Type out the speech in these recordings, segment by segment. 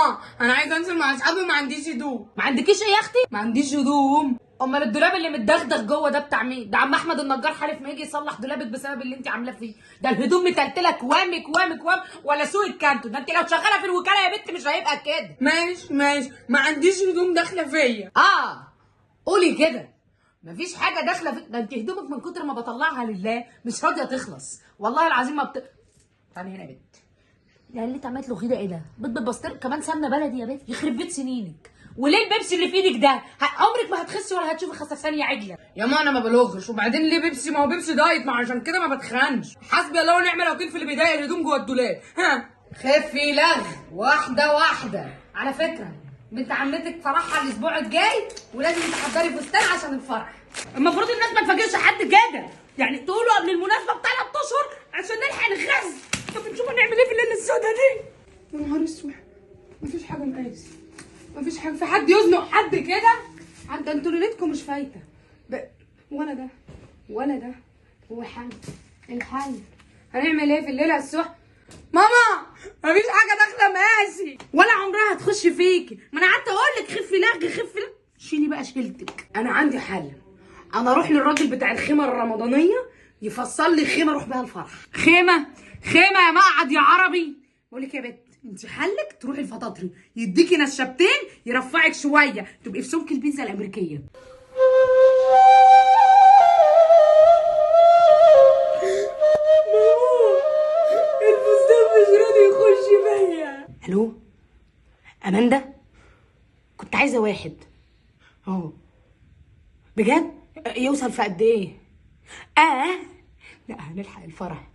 ماما انا عايزه انزل مع اصحابي وما عنديش هدوم. ما عندكيش ايه يا اختي؟ ما عنديش هدوم. امال الدولاب اللي متدغدغ جوه ده بتاع مين؟ ده عم احمد النجار حالف ما يجي يصلح دولابك بسبب اللي انت عاملاه فيه. ده الهدوم متلتله كوام كوام كوام ولا سوق الكانتو. ده انت لو شغاله في الوكاله يا بنت مش هيبقى كده. ماشي ما عنديش هدوم داخله فيا. قولي كده. مفيش حاجه داخله في ده. انت هدومك من كتر ما بطلعها لله مش راضيه تخلص والله العظيم. ما تعالي هنا يا بنت. ده اللي انت عملت له كده ايه ده؟ بيض بالبسطرمه كمان سمنه بلدي يا بنت. يخرب بيت سنينك. وليه البيبسي اللي في ايدك ده؟ عمرك ما هتخسي ولا هتشوفي خسسان يا عجله. يا ما انا ما بلغش. وبعدين ليه بيبسي؟ ما هو بيبسي دايت، ما عشان كده ما بتخنش. حسبي الله ونعم الوكيل في اللي بيضايق الهدوم جوه الدولاب. ها خفي لغ واحده واحده. على فكره بنت عمتك فرحها الاسبوع الجاي ولازم تحضري فستان عشان الفرح. المفروض الناس ما تفاجئش حد كده، يعني تقولوا قبل المناسبه ب3 اشهر عشان نلحق نخز. طب نشوف هنعمل ايه في الليله السوداء دي. يا نهار اسود، مفيش حاجه مقاس، مفيش حاجه. في حد يزنق حد كده؟ حتى انتوا ليلتكم مش فايته. ولا ده ولا ده. هو الحل هنعمل ايه في الليله السوداء؟ ماما مفيش حاجه داخله مقاسي ولا عمرها هتخش فيكي. ما انا قعدت اقول لك خفي لغ خفي لغ. شيلي بقى شيلتك. انا عندي حل. انا اروح للراجل بتاع الخيمه الرمضانيه يفصل لي خيمه اروح بيها الفرح. خيمه يا مقعد يا عربي. بقول لك يا بت، انت حلك تروحي الفطاطري يديكي نشابتين يرفعك شويه تبقي في سمك البيتزا الامريكيه. الفستان مش راضي يخش فيا. الو اماندا، كنت عايزه واحد. بجد؟ يوصل في قد ايه؟ لا هنلحق الفرح.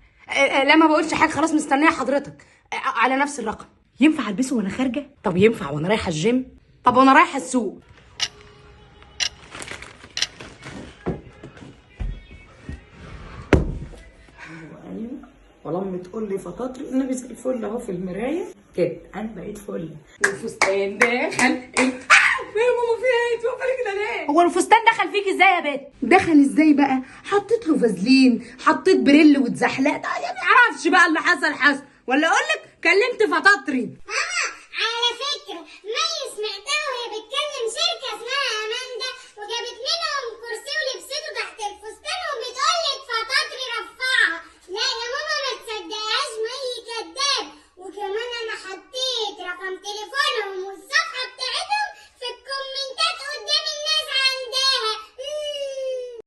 لا ما بقولش حاجه، خلاص مستنيه حضرتك على نفس الرقم. ينفع البسه وانا خارجه؟ طب ينفع وانا رايحه الجيم؟ طب وانا رايحه السوق؟ ولما تقول لي فطاطري النبي زي الفل اهو في المرايه كده انا بقيت فل. والفستان دخل يا ماما في ايه؟ توقفي كده ليه؟ هو الفستان دخل فيك ازاي يا بنت؟ دخل ازاي بقى؟ حطيت له فازلين، حطيت بريل واتزحلقت. يعني معرفش بقى اللي حصل ولا اقول لك كلمت فطاطري.